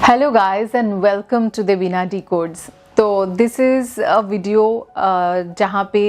Hello guys and welcome to Devina decodes. तो this is a video जहाँ पे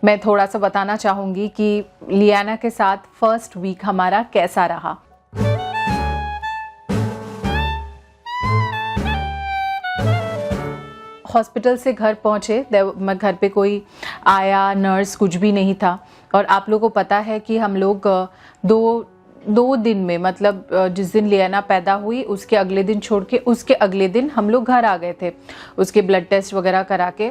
मैं थोड़ा सा बताना चाहूँगी कि लियाना के साथ फर्स्ट वीक हमारा कैसा रहा। हॉस्पिटल से घर पहुँचे, घर पे कोई आया, नर्स कुछ भी नहीं था। और आप लोगों को पता है कि हम लोग दो दिन में, मतलब जिस दिन लियाना पैदा हुई उसके अगले दिन छोड़ के उसके अगले दिन हम लोग घर आ गए थे उसके ब्लड टेस्ट वगैरह करा के।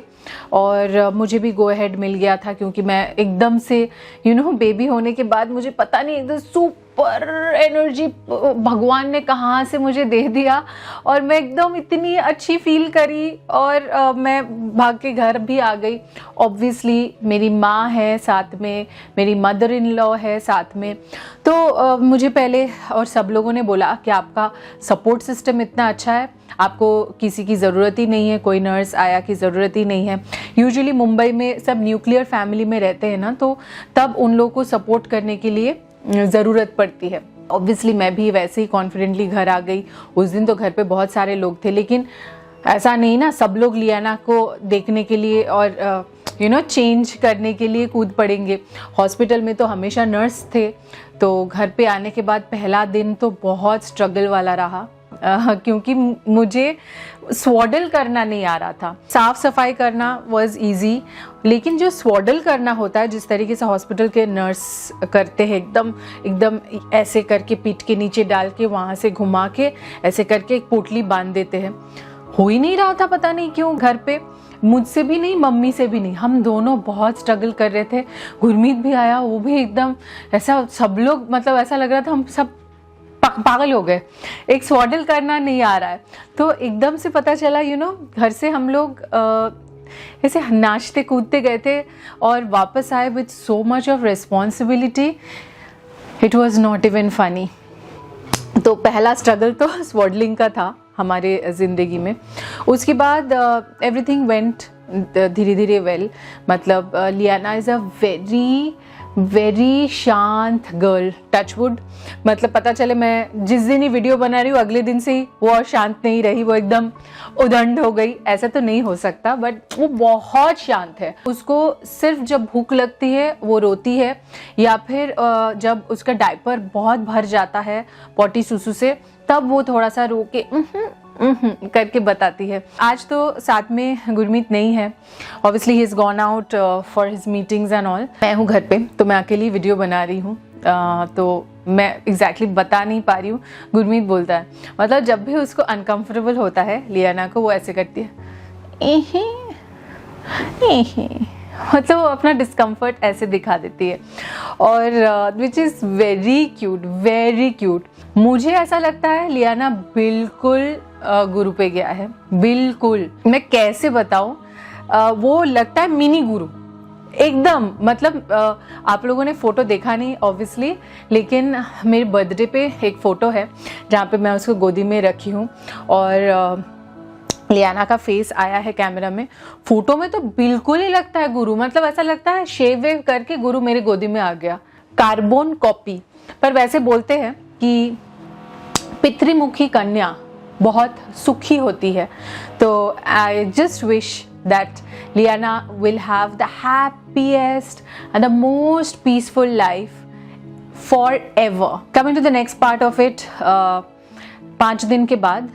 और मुझे भी गो अहेड मिल गया था क्योंकि मैं एकदम से बेबी होने के बाद मुझे पता नहीं, एकदम सुपर एनर्जी भगवान ने कहाँ से मुझे दे दिया और मैं एकदम इतनी अच्छी फील करी और मैं भाग के घर भी आ गई। ऑब्वियसली मेरी माँ है साथ में, मेरी मदर इन लॉ है साथ में। तो मुझे पहले और सब लोगों ने बोला कि आपका सपोर्ट सिस्टम इतना अच्छा है, आपको किसी की ज़रूरत ही नहीं है, कोई नर्स आया की ज़रूरत ही नहीं है। यूजुअली मुंबई में सब न्यूक्लियर फैमिली में रहते हैं ना, तो तब उन लोगों को सपोर्ट करने के लिए ज़रूरत पड़ती है। ऑब्वियसली मैं भी वैसे ही कॉन्फिडेंटली घर आ गई। उस दिन तो घर पे बहुत सारे लोग थे, लेकिन ऐसा नहीं ना सब लोग लियाना को देखने के लिए और चेंज करने के लिए कूद पड़ेंगे। हॉस्पिटल में तो हमेशा नर्स थे। तो घर पे आने के बाद पहला दिन तो बहुत स्ट्रगल वाला रहा क्योंकि मुझे स्वॉडल करना नहीं आ रहा था। साफ सफाई करना वाज इजी, लेकिन जो स्वॉडल करना होता है, जिस तरीके से हॉस्पिटल के नर्स करते हैं, एकदम ऐसे करके पीठ के नीचे डाल के वहाँ से घुमा के ऐसे करके एक पोटली बांध देते हैं, हो ही नहीं रहा था। पता नहीं क्यों घर पे मुझसे भी नहीं, मम्मी से भी नहीं, हम दोनों बहुत स्ट्रगल कर रहे थे। गुरमीत भी आया, वो भी एकदम ऐसा, सब लोग मतलब ऐसा लग रहा था हम सब पागल हो गए, एक स्वॉडल करना नहीं आ रहा है। तो एकदम से पता चला घर से हम लोग ऐसे नाचते कूदते गए थे और वापस आए with so much of responsibility, it was not even funny. तो पहला स्ट्रगल तो स्वॉडलिंग का था हमारे ज़िंदगी में। उसके बाद एवरीथिंग वेंट धीरे धीरे वेल। मतलब लियाना इज़ अ वेरी शांत गर्ल, टचवुड। मतलब पता चले मैं जिस दिन ही वीडियो बना रही हूँ अगले दिन से ही वो और शांत नहीं रही, वो एकदम उदंड हो गई। ऐसा तो नहीं हो सकता, बट वो बहुत शांत है। उसको सिर्फ जब भूख लगती है वो रोती है, या फिर जब उसका डायपर बहुत भर जाता है पॉटी सुसु से, तब वो थोड़ा सा रो के करके बताती है। आज तो साथ में गुरमीत नहीं है, obviously he is gone out for his meetings and all. मैं हूँ घर पे, तो मैं अकेली वीडियो बना रही हूँ। तो मैं एग्जैक्टली बता नहीं पा रही हूँ। गुरमीत बोलता है, मतलब जब भी उसको अनकंफर्टेबल होता है लियाना को, वो ऐसे करती है, मतलब वो अपना डिस्कम्फर्ट ऐसे दिखा देती है, और विच इज़ वेरी क्यूट। मुझे ऐसा लगता है लियाना बिल्कुल गुरु पे गया है, बिल्कुल। मैं कैसे बताऊं, वो लगता है मिनी गुरु एकदम। मतलब आप लोगों ने फोटो देखा नहीं ऑब्वियसली, लेकिन मेरे बर्थडे पे एक फ़ोटो है जहाँ पे मैं उसको गोदी में रखी हूँ और लियाना का फेस आया है कैमरा में। फोटो में तो बिल्कुल ही लगता है गुरु, मतलब ऐसा लगता है शेव वेव करके गुरु मेरे गोदी में आ गया, कार्बन कॉपी। पर वैसे बोलते हैं कि पितृमुखी कन्या बहुत सुखी होती है। तो I just wish that Liana will have the happiest and the most peaceful life forever. Coming to the next part of it, 5 दिन के बाद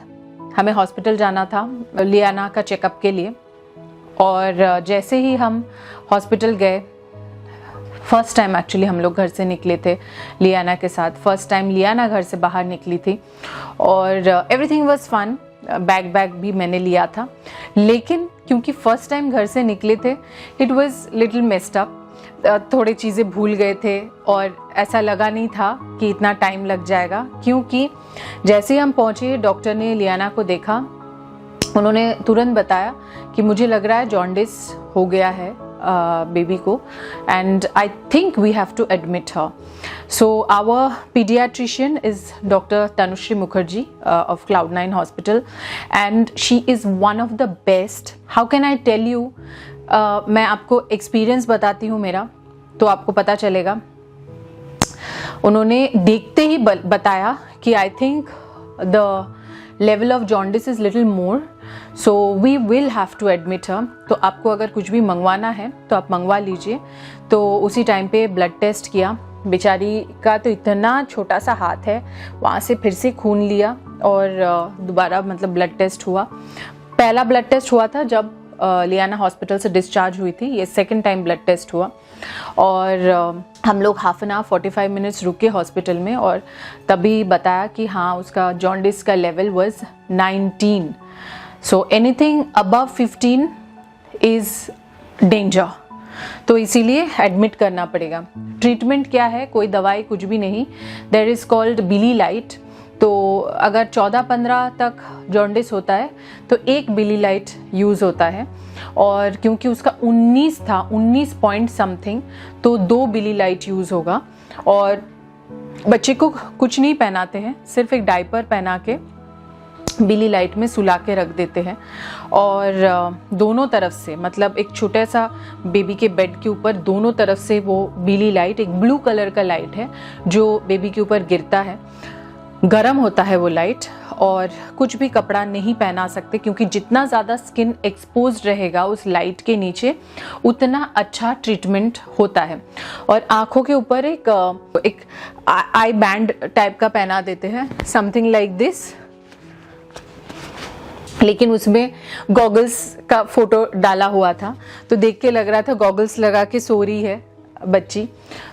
हमें हॉस्पिटल जाना था लियाना का चेकअप के लिए। और जैसे ही हम हॉस्पिटल गए, फर्स्ट टाइम एक्चुअली हम लोग घर से निकले थे लियाना के साथ, फर्स्ट टाइम लियाना घर से बाहर निकली थी, और एवरीथिंग वाज फन। बैग भी मैंने लिया था, लेकिन क्योंकि फर्स्ट टाइम घर से निकले थे, it was little messed up. थोड़ी चीज़ें भूल गए थे और ऐसा लगा नहीं था कि इतना टाइम लग जाएगा, क्योंकि जैसे ही हम पहुँचे डॉक्टर ने लियाना को देखा, उन्होंने तुरंत बताया कि मुझे लग रहा है जॉन्डिस हो गया है बेबी को, and I think we have to admit her. So our paediatrician is doctor Tanushree Mukherjee of Cloud9 Hospital, and she is one of the best. How can I tell you? मैं आपको एक्सपीरियंस बताती हूँ मेरा, तो आपको पता चलेगा। उन्होंने देखते ही बताया कि I think the level of jaundice is little more, so we will have to admit her. तो आपको अगर कुछ भी मंगवाना है तो आप मंगवा लीजिए। तो उसी टाइम पे ब्लड टेस्ट किया। बेचारी का तो इतना छोटा सा हाथ है, वहाँ से फिर से खून लिया और दोबारा मतलब ब्लड टेस्ट हुआ। पहला ब्लड टेस्ट हुआ था जब लियाना हॉस्पिटल से डिस्चार्ज हुई थी, ये सेकंड टाइम ब्लड टेस्ट हुआ। और हम लोग हाफ एन आवर 45 मिनट्स रुके हॉस्पिटल में और तभी बताया कि हाँ उसका जॉन्डिस का level was 19। So anything above 15 is danger, तो इसीलिए एडमिट करना पड़ेगा। ट्रीटमेंट क्या है, कोई दवाई कुछ भी नहीं, there is called bili light. तो अगर 14-15 तक जॉन्डिस होता है तो एक बिली लाइट यूज़ होता है, और क्योंकि उसका 19 था, 19 पॉइंट समथिंग, तो 2 बिली लाइट यूज़ होगा। और बच्चे को कुछ नहीं पहनाते हैं, सिर्फ एक डायपर पहना के बिली लाइट में सुला के रख देते हैं। और दोनों तरफ से, मतलब एक छोटा सा बेबी के बेड के ऊपर दोनों तरफ से वो बिली लाइट, एक ब्लू कलर का लाइट है जो बेबी के ऊपर गिरता है। गरम होता है वो लाइट, और कुछ भी कपड़ा नहीं पहना सकते क्योंकि जितना ज़्यादा स्किन एक्सपोज्ड रहेगा उस लाइट के नीचे उतना अच्छा ट्रीटमेंट होता है। और आँखों के ऊपर एक आई बैंड टाइप का पहना देते हैं, समथिंग लाइक दिस, लेकिन उसमें गॉगल्स का फोटो डाला हुआ था तो देख के लग रहा था गॉगल्स लगा के सो रही है बच्ची।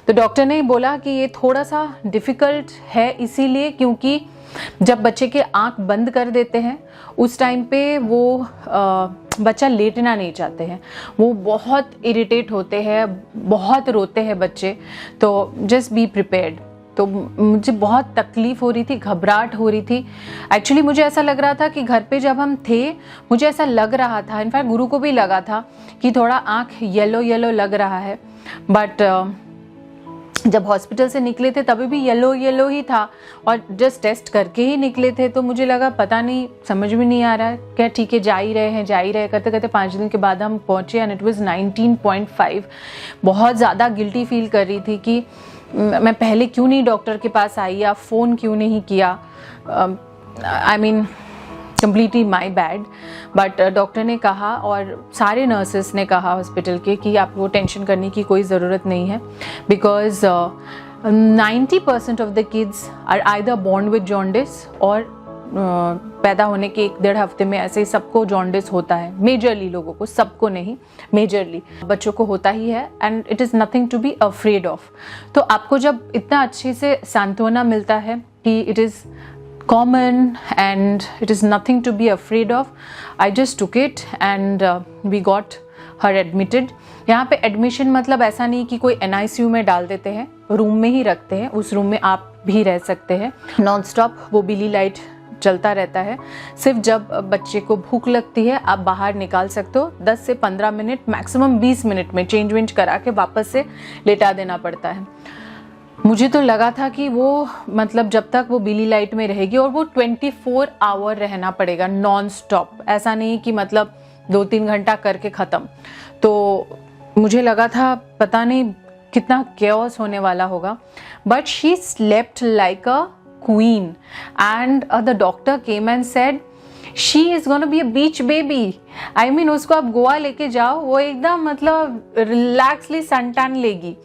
तो डॉक्टर ने बोला कि ये थोड़ा सा डिफ़िकल्ट है इसीलिए क्योंकि जब बच्चे के आँख बंद कर देते हैं उस टाइम पे वो बच्चा लेटना नहीं चाहते हैं, वो बहुत इरिटेट होते हैं, बहुत रोते हैं बच्चे। तो जस्ट बी प्रिपेयर्ड। तो मुझे बहुत तकलीफ़ हो रही थी, घबराहट हो रही थी। एक्चुअली मुझे ऐसा लग रहा था कि घर पे जब हम थे मुझे ऐसा लग रहा था, इनफैक्ट गुरु को भी लगा था कि थोड़ा आँख येलो येलो लग रहा है। बट जब हॉस्पिटल से निकले थे तभी भी येलो येलो ही था और जस्ट टेस्ट करके ही निकले थे। तो मुझे लगा पता नहीं, समझ में नहीं आ रहा है क्या, ठीक है जा ही रहे करते करते 5 दिन के बाद हम पहुँचे एंड इट वाज 19.5। बहुत ज़्यादा गिल्टी फील कर रही थी कि मैं पहले क्यों नहीं डॉक्टर के पास आई या फ़ोन क्यों नहीं किया। I mean completely my bad. But doctor ने कहा और सारे नर्सेस ने कहा हॉस्पिटल के कि आपको टेंशन करने की कोई ज़रूरत नहीं है, because 90% of the kids are either born with jaundice और पैदा होने के 1-1.5 हफ्ते में ऐसे ही सबको जॉन्डिस होता है। मेजरली लोगों को, सबको नहीं, मेजरली बच्चों को होता ही है and it is nothing to be afraid of. तो आपको जब इतना अच्छे से सांत्वना मिलता है कि it is common and it is nothing to be afraid of, I just took it and we got her admitted। यहाँ पे एडमिशन मतलब ऐसा नहीं कि कोई NICU में डाल देते हैं, रूम में ही रखते हैं, उस रूम में आप भी रह सकते हैं। नॉन स्टॉप वो बिली लाइट चलता रहता है। सिर्फ जब बच्चे को भूख लगती है आप बाहर निकाल सकते हो, 10 से 15 मिनट, मैक्सिमम 20 मिनट में चेंज वेंज करा के वापस से लेटा देना पड़ता है। मुझे तो लगा था कि वो मतलब जब तक वो बिली लाइट में रहेगी, और वो 24 आवर रहना पड़ेगा नॉन स्टॉप, ऐसा नहीं कि मतलब 2-3 घंटा करके ख़त्म। तो मुझे लगा था पता नहीं कितना केओस होने वाला होगा, but she slept like a queen and the doctor came and said she is gonna be a beach baby. I mean उसको आप गोवा लेके जाओ, वो एकदम मतलब रिलैक्सली सनटैन लेगी।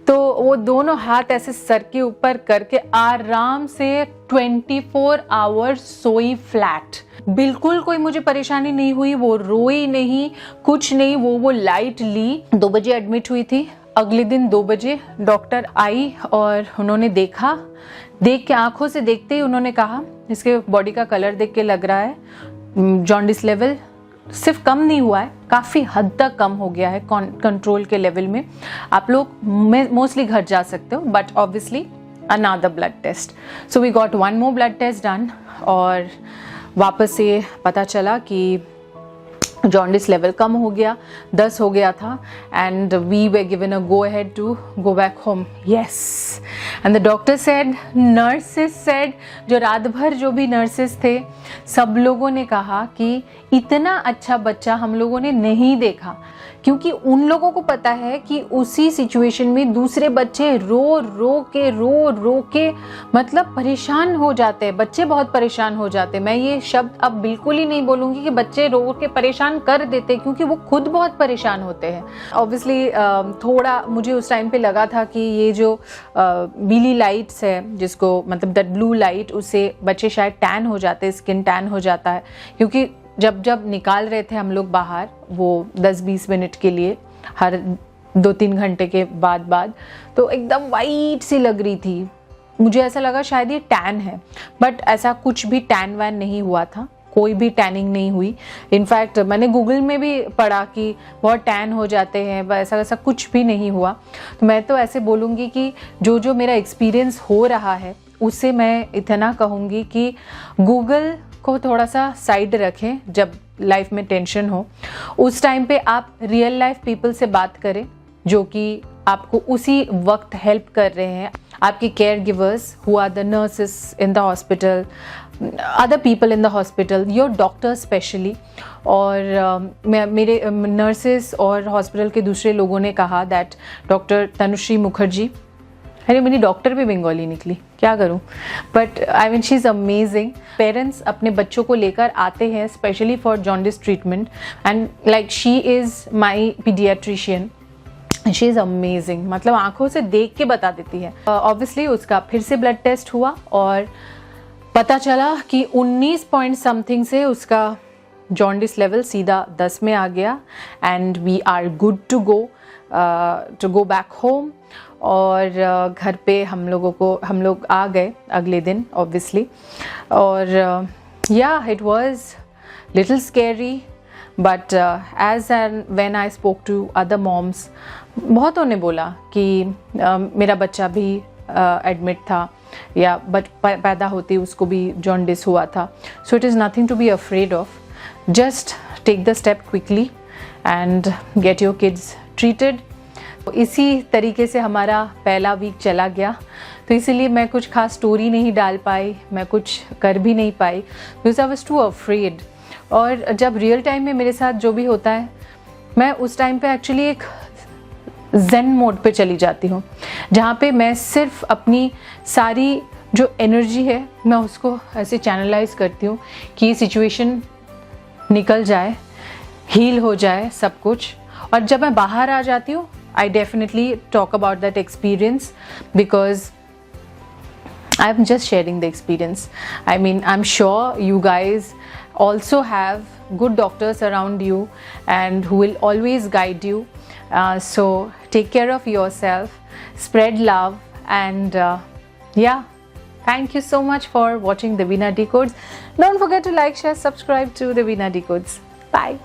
तो वो दोनों हाथ ऐसे सर के ऊपर करके आराम से 24 आवर्स सोई फ्लैट, बिल्कुल कोई मुझे परेशानी नहीं हुई, वो रोई नहीं, कुछ नहीं। वो लाइट ली। 2 बजे एडमिट हुई थी। अगले दिन 2 बजे डॉक्टर आई और उन्होंने देखा, देख के आंखों से देखते ही उन्होंने कहा इसके बॉडी का कलर देख के लग रहा है जॉन्डिस लेवल सिर्फ कम नहीं हुआ है, काफ़ी हद तक कम हो गया है, कंट्रोल के लेवल में। आप लोग मोस्टली घर जा सकते हो, but obviously another blood test. So we got 1 more blood test done और वापस से पता चला कि जॉन्डिस लेवल कम हो गया, 10 हो गया था, and we were given a go ahead to go back home. Yes, and the doctor said, nurses said, जो रात भर जो भी नर्सेस थे सब लोगों ने कहा कि इतना अच्छा बच्चा हम लोगों ने नहीं देखा, क्योंकि उन लोगों को पता है कि उसी सिचुएशन में दूसरे बच्चे रो रो के मतलब परेशान हो जाते हैं. बच्चे बहुत परेशान हो जाते हैं. मैं ये शब्द अब बिल्कुल ही नहीं बोलूँगी कि बच्चे रो के परेशान कर देते हैं, क्योंकि वो खुद बहुत परेशान होते हैं. ऑब्वियसली थोड़ा मुझे उस टाइम पे लगा था कि ये जो ब्लू लाइट्स है, जिसको मतलब दैट ब्लू लाइट, उससे बच्चे शायद टैन हो जाते हैं, स्किन टैन हो जाता है, क्योंकि जब निकाल रहे थे हम लोग बाहर वो 10-20 मिनट के लिए, हर 2-3 घंटे के बाद तो एकदम वाइट सी लग रही थी. मुझे ऐसा लगा शायद ये टैन है, बट ऐसा कुछ भी टैन वैन नहीं हुआ था, कोई भी टैनिंग नहीं हुई. इनफैक्ट मैंने गूगल में भी पढ़ा कि बहुत टैन हो जाते हैं, ऐसा कुछ भी नहीं हुआ. तो मैं तो ऐसे बोलूँगी कि जो मेरा एक्सपीरियंस हो रहा है उससे मैं इतना कहूँगी कि गूगल को थोड़ा सा साइड रखें. जब लाइफ में टेंशन हो उस टाइम पे आप रियल लाइफ पीपल से बात करें, जो कि आपको उसी वक्त हेल्प कर रहे हैं. आपके care givers who are the nurses in the hospital, other people in the hospital, your doctor specially. और मेरे नर्सेस और हॉस्पिटल के दूसरे लोगों ने कहा दैट डॉक्टर तनुश्री मुखर्जी, अरे मेरी डॉक्टर भी बंगाली निकली, क्या करूं, but I mean she is amazing. Parents अपने बच्चों को लेकर आते हैं specially for jaundice treatment, and like she is my paediatrician. She is amazing, मतलब आंखों से देख के बता देती है. ऑब्वियसली उसका फिर से ब्लड टेस्ट हुआ और पता चला कि 19 पॉइंट समथिंग से उसका जॉन्डिस लेवल सीधा 10 में आ गया, and we are good to go back home. और घर पे हम लोग आ गए अगले दिन ऑब्वियसली. और या it was little scary, but as and when I spoke to other moms, बहुतों ने बोला कि मेरा बच्चा भी एडमिट था या पैदा होते उसको भी जॉन्डिस हुआ था. So it is nothing to be afraid of. Just take the step quickly and get your kids treated. इसी तरीके से हमारा पहला वीक चला गया, तो इसीलिए मैं कुछ खास स्टोरी नहीं डाल पाई, मैं कुछ कर भी नहीं पाई, because I was too afraid. और जब रियल टाइम में मेरे साथ जो भी होता है, मैं उस टाइम पे एक्चुअली एक ज़ेन मोड पे चली जाती हूँ, जहाँ पे मैं सिर्फ अपनी सारी जो एनर्जी है मैं उसको ऐसे चैनलाइज करती हूँ कि ये सिचुएशन निकल जाए, हील हो जाए सब कुछ. और जब मैं बाहर आ जाती हूँ, I definitely talk about that experience because I'm just sharing the experience. I mean, I'm sure you guys also have good doctors around you and who will always guide you. So take care of yourself, spread love, and yeah, thank you so much for watching the Veena Decodes. Don't forget to like, share, subscribe to the Veena Decodes. Bye.